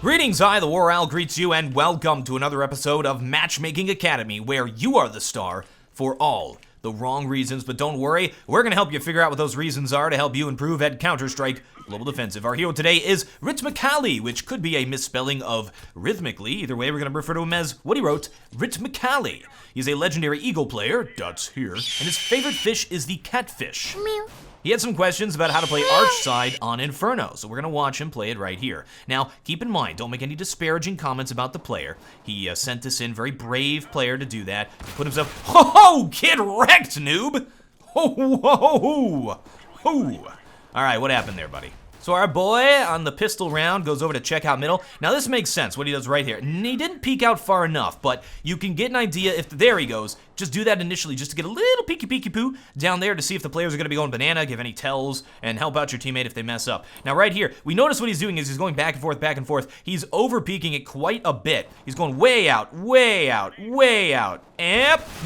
Greetings, TheWarOwl greets you, and welcome to another episode of Matchmaking Academy, where you are the star for all the wrong reasons. But don't worry, we're going to help you figure out what those reasons are to help you improve at Counter-Strike Global Defensive. Our hero today is Rhythmically, which could be a misspelling of rhythmically. Either way, we're going to refer to him as what he wrote, Rhythmically. He's a legendary eagle player, that's here, and his favorite fish is the catfish. Meow. He had some questions about how to play Arch side on Inferno, so we're going to watch him play it right here. Now, keep in mind, don't make any disparaging comments about the player. He sent this in, very brave player to do that. He put himself, ho, get wrecked, noob! Ho. All right, what happened there, buddy? So our boy on the pistol round goes over to check out middle. Now this makes sense, what he does right here. And he didn't peek out far enough, but you can get an idea if, there he goes. Just do that initially just to get a little peeky poo down there to see if the players are gonna be going banana, give any tells, and help out your teammate if they mess up. Now right here, we notice what he's doing is he's going back and forth. He's over peeking it quite a bit. He's going way out, and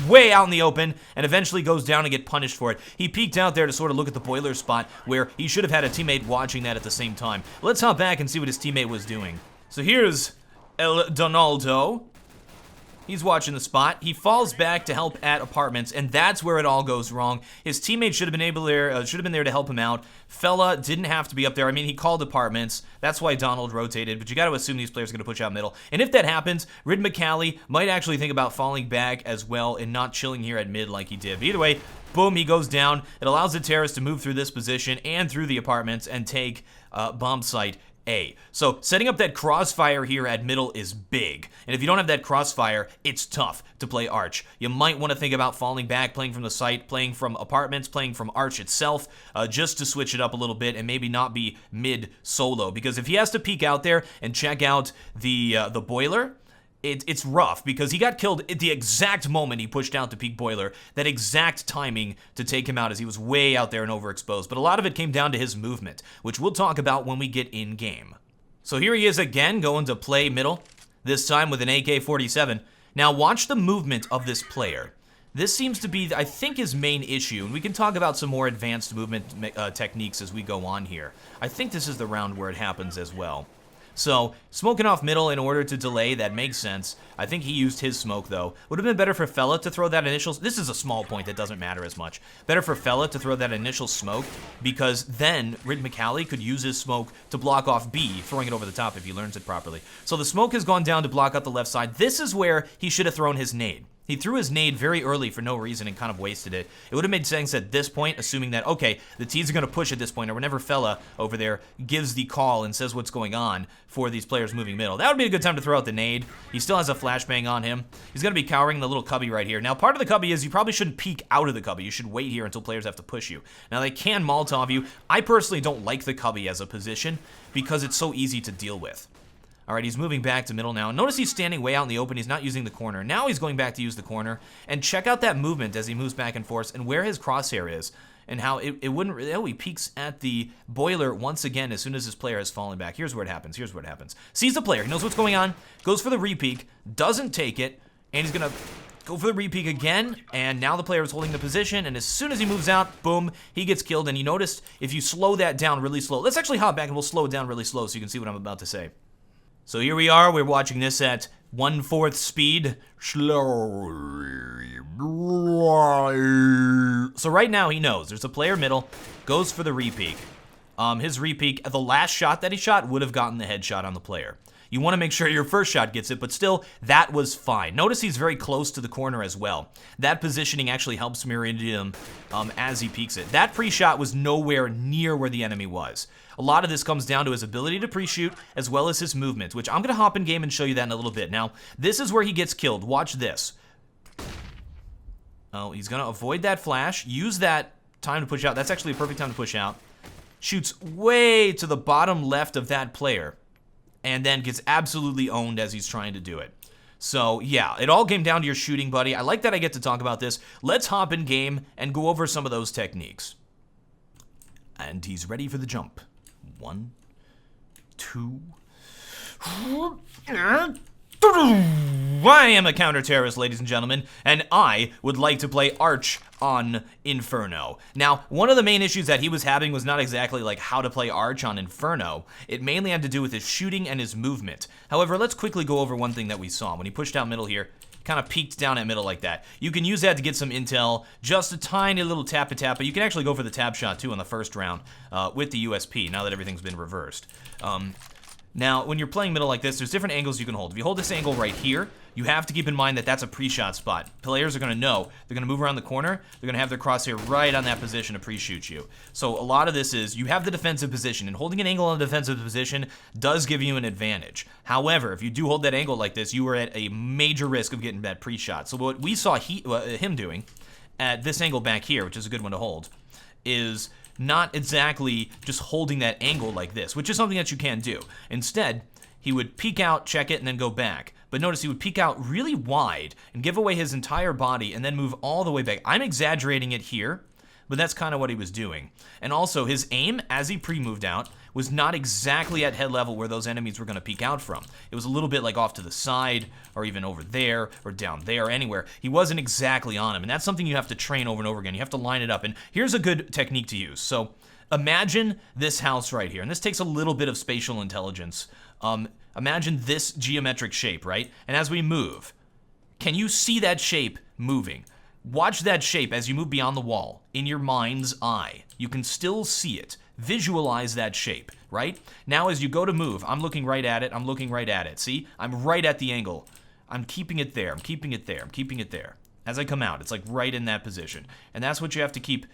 way out in the open, and eventually goes down and get punished for it. He peeked out there to sort of look at the boiler spot where he should have had a teammate watching that at the same time. Let's hop back and see what his teammate was doing. So here's El Donaldo. He's watching the spot. He falls back to help at apartments, and that's where it all goes wrong. His teammate should have been there to help him out. Fella didn't have to be up there. I mean, he called apartments. That's why Donald rotated, but you got to assume these players are going to push out middle. And if that happens, Rhythmically might actually think about falling back as well and not chilling here at mid like he did. But either way, boom, he goes down. It allows the terrorists to move through this position and through the apartments and take bomb site A. So setting up that crossfire here at middle is big. And if you don't have that crossfire, it's tough to play Arch. You might want to think about falling back, playing from the site, playing from apartments, playing from Arch itself, just to switch it up a little bit and maybe not be mid solo. Because if he has to peek out there and check out the boiler, it's rough because he got killed at the exact moment he pushed out the peak boiler, that exact timing to take him out as he was way out there and overexposed. But a lot of it came down to his movement, which we'll talk about when we get in game. So here he is again going to play middle, this time with an AK-47. Now watch the movement of this player. This seems to be, I think, his main issue, and we can talk about some more advanced movement techniques as we go on here. I think this is the round where it happens as well. So, smoking off middle in order to delay, that makes sense. I think he used his smoke, though. Would have been better for Fella to throw that initial... This is a small point that doesn't matter as much. Better for Fella to throw that initial smoke, because then Rhythmically could use his smoke to block off B, throwing it over the top if he learns it properly. So the smoke has gone down to block out the left side. This is where he should have thrown his nade. He threw his nade very early for no reason and kind of wasted it. It would have made sense at this point, assuming that, okay, the T's are going to push at this point, or whenever Fella over there gives the call and says what's going on for these players moving middle. That would be a good time to throw out the nade. He still has a flashbang on him. He's going to be cowering the little cubby right here. Now, part of the cubby is you probably shouldn't peek out of the cubby. You should wait here until players have to push you. Now, they can Molotov you. I personally don't like the cubby as a position because it's so easy to deal with. All right, he's moving back to middle now. Notice he's standing way out in the open. He's not using the corner. Now he's going back to use the corner. And check out that movement as he moves back and forth and where his crosshair is and how it wouldn't really... Oh, he peeks at the boiler once again as soon as his player has fallen back. Here's where it happens. Sees the player. He knows what's going on. Goes for the repeek. Doesn't take it. And he's going to go for the repeek again. And now the player is holding the position. And as soon as he moves out, boom, he gets killed. And you noticed if you slow that down really slow... Let's actually hop back and we'll slow it down really slow so you can see what I'm about to say. So here we are, we're watching this at 1/4 speed. So right now he knows there's a player middle, goes for the repeek. His repeek, the last shot that he shot would have gotten the headshot on the player. You want to make sure your first shot gets it, but still, that was fine. Notice he's very close to the corner as well. That positioning actually helps Meridian as he peeks it. That pre-shot was nowhere near where the enemy was. A lot of this comes down to his ability to pre-shoot as well as his movement, which I'm going to hop in game and show you that in a little bit. Now, this is where he gets killed. Watch this. Oh, he's going to avoid that flash, use that time to push out. That's actually a perfect time to push out. Shoots way to the bottom left of that player, and then gets absolutely owned as he's trying to do it. So, yeah, it all came down to your shooting, buddy. I like that I get to talk about this. Let's hop in game and go over some of those techniques. And he's ready for the jump. 1, 2, I am a counter-terrorist, ladies and gentlemen, and I would like to play Arch on Inferno. Now, one of the main issues that he was having was not exactly like how to play Arch on Inferno. It mainly had to do with his shooting and his movement. However, let's quickly go over one thing that we saw. When he pushed out middle here, kind of peeked down at middle like that. You can use that to get some intel, just a tiny little tap-a-tap, but you can actually go for the tab shot too in the first round with the USP, now that everything's been reversed. Now, when you're playing middle like this, there's different angles you can hold. If you hold this angle right here, you have to keep in mind that that's a pre-shot spot. Players are going to know. They're going to move around the corner. They're going to have their crosshair right on that position to pre-shoot you. So a lot of this is, you have the defensive position, and holding an angle on the defensive position does give you an advantage. However, if you do hold that angle like this, you are at a major risk of getting that pre-shot. So what we saw him doing at this angle back here, which is a good one to hold, is not exactly just holding that angle like this, which is something that you can do. Instead, he would peek out, check it, and then go back. But notice he would peek out really wide and give away his entire body and then move all the way back. I'm exaggerating it here, but that's kind of what he was doing. And also, his aim, as he pre-moved out, was not exactly at head level where those enemies were going to peek out from. It was a little bit like off to the side, or even over there, or down there, anywhere. He wasn't exactly on him, and that's something you have to train over and over again. You have to line it up, and here's a good technique to use. So, imagine this house right here, and this takes a little bit of spatial intelligence. Imagine this geometric shape, right? And as we move, can you see that shape moving? Watch that shape as you move beyond the wall in your mind's eye. You can still see it. Visualize that shape, right? Now as you go to move, I'm looking right at it, I'm looking right at it. See? I'm right at the angle. I'm keeping it there, I'm keeping it there, I'm keeping it there. As I come out, it's like right in that position. And that's what you have to keep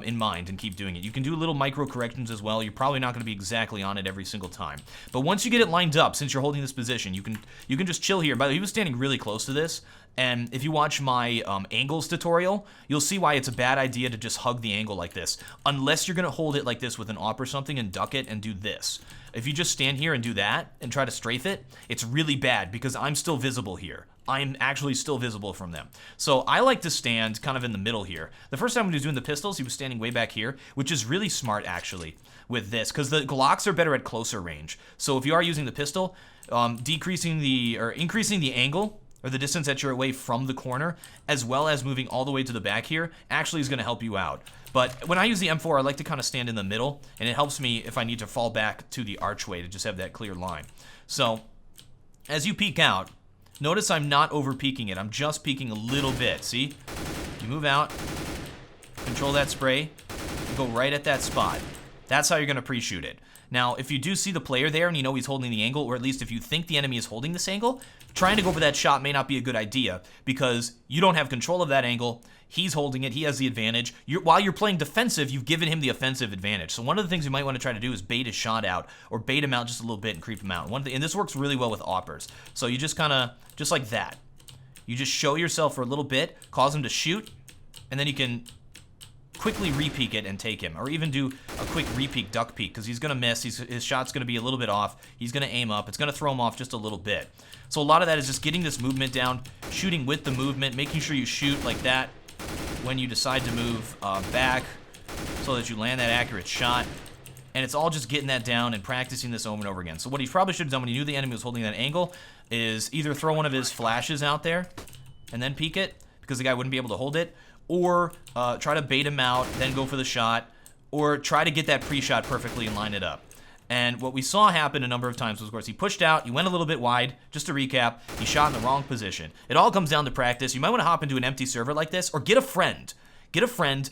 in mind and keep doing it. You can do little micro corrections as well. You're probably not going to be exactly on it every single time. But once you get it lined up, since you're holding this position, you can just chill here. By the way, he was standing really close to this. And if you watch my angles tutorial, you'll see why it's a bad idea to just hug the angle like this. Unless you're going to hold it like this with an AWP or something and duck it and do this. If you just stand here and do that and try to strafe it, it's really bad because I'm still visible here. I'm actually still visible from them. So I like to stand kind of in the middle here. The first time when he was doing the pistols, he was standing way back here, which is really smart actually with this because the Glocks are better at closer range. So if you are using the pistol, increasing the angle or the distance that you're away from the corner, as well as moving all the way to the back here, actually is going to help you out. But when I use the M4, I like to kind of stand in the middle, and it helps me if I need to fall back to the archway to just have that clear line. So, as you peek out, notice I'm not over peeking it. I'm just peeking a little bit. See? You move out, control that spray, go right at that spot. That's how you're going to pre-shoot it. Now, if you do see the player there and you know he's holding the angle, or at least if you think the enemy is holding this angle, trying to go for that shot may not be a good idea because you don't have control of that angle. He's holding it. He has the advantage. While you're playing defensive, you've given him the offensive advantage. So one of the things you might want to try to do is bait his shot out or bait him out just a little bit and creep him out. And this works really well with AWPers. So you just kind of, just like that. You just show yourself for a little bit, cause him to shoot, and then you can quickly re-peek it and take him, or even do a quick re-peek, duck peek, because he's going to miss. His shot's going to be a little bit off. He's going to aim up. It's going to throw him off just a little bit. So a lot of that is just getting this movement down, shooting with the movement, making sure you shoot like that when you decide to move back so that you land that accurate shot. And it's all just getting that down and practicing this over and over again. So what he probably should have done when he knew the enemy was holding that angle is either throw one of his flashes out there and then peek it, because the guy wouldn't be able to hold it, or try to bait him out, then go for the shot, or try to get that pre-shot perfectly and line it up. And what we saw happen a number of times was, of course, he pushed out, he went a little bit wide. Just to recap, he shot in the wrong position. It all comes down to practice. You might want to hop into an empty server like this, or get a friend. Get a friend,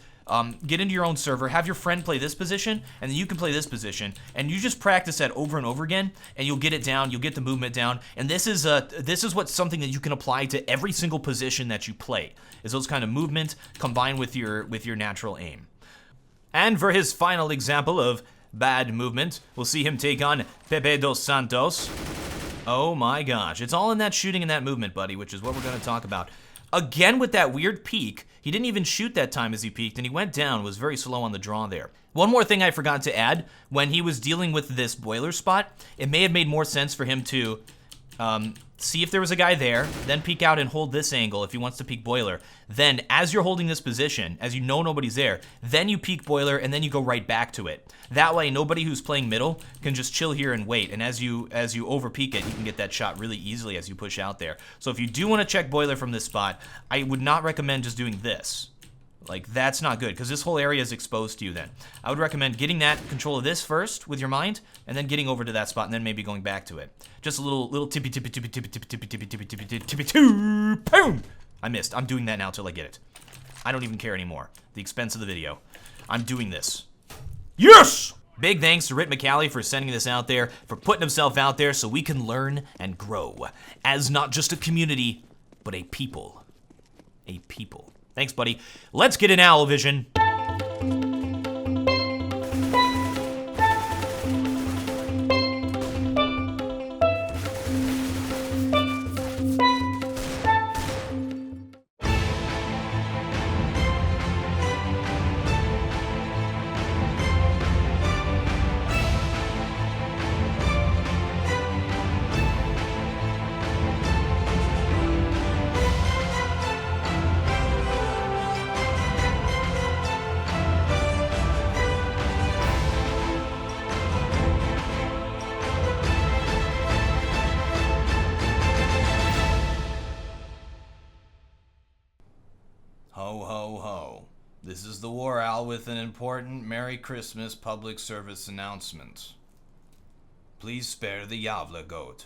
get into your own server, have your friend play this position, and then you can play this position, and you just practice that over and over again, and you'll get it down, you'll get the movement down, and this is what's something that you can apply to every single position that you play, is those kind of movement combined with your natural aim. And for his final example of bad movement, we'll see him take on Pepe dos Santos. Oh my gosh, it's all in that shooting and that movement, buddy, which is what we're going to talk about. Again with that weird peek, he didn't even shoot that time as he peeked, and he went down, was very slow on the draw there. One more thing I forgot to add, when he was dealing with this boiler spot, it may have made more sense for him to see if there was a guy there, then peek out and hold this angle if he wants to peek boiler. Then, as you're holding this position, as you know nobody's there, then you peek boiler and then you go right back to it. That way, nobody who's playing middle can just chill here and wait. And as you over peek it, you can get that shot really easily as you push out there. So if you do want to check boiler from this spot, I would not recommend just doing this. Like, that's not good, because this whole area is exposed to you then. I would recommend getting that control of this first with your mind, and then getting over to that spot, and then maybe going back to it. Just a little tippy, boom! I missed. I'm doing that now till I get it. I don't even care anymore. The expense of the video. I'm doing this. Yes! Big thanks to Rit McCallie for sending this out there, for putting himself out there so we can learn and grow. As not just a community, but a people. A people. Thanks, buddy. Let's get an owl vision. Ho, ho, ho. This is TheWarOwl with an important Merry Christmas public service announcement. Please spare the Yavla goat.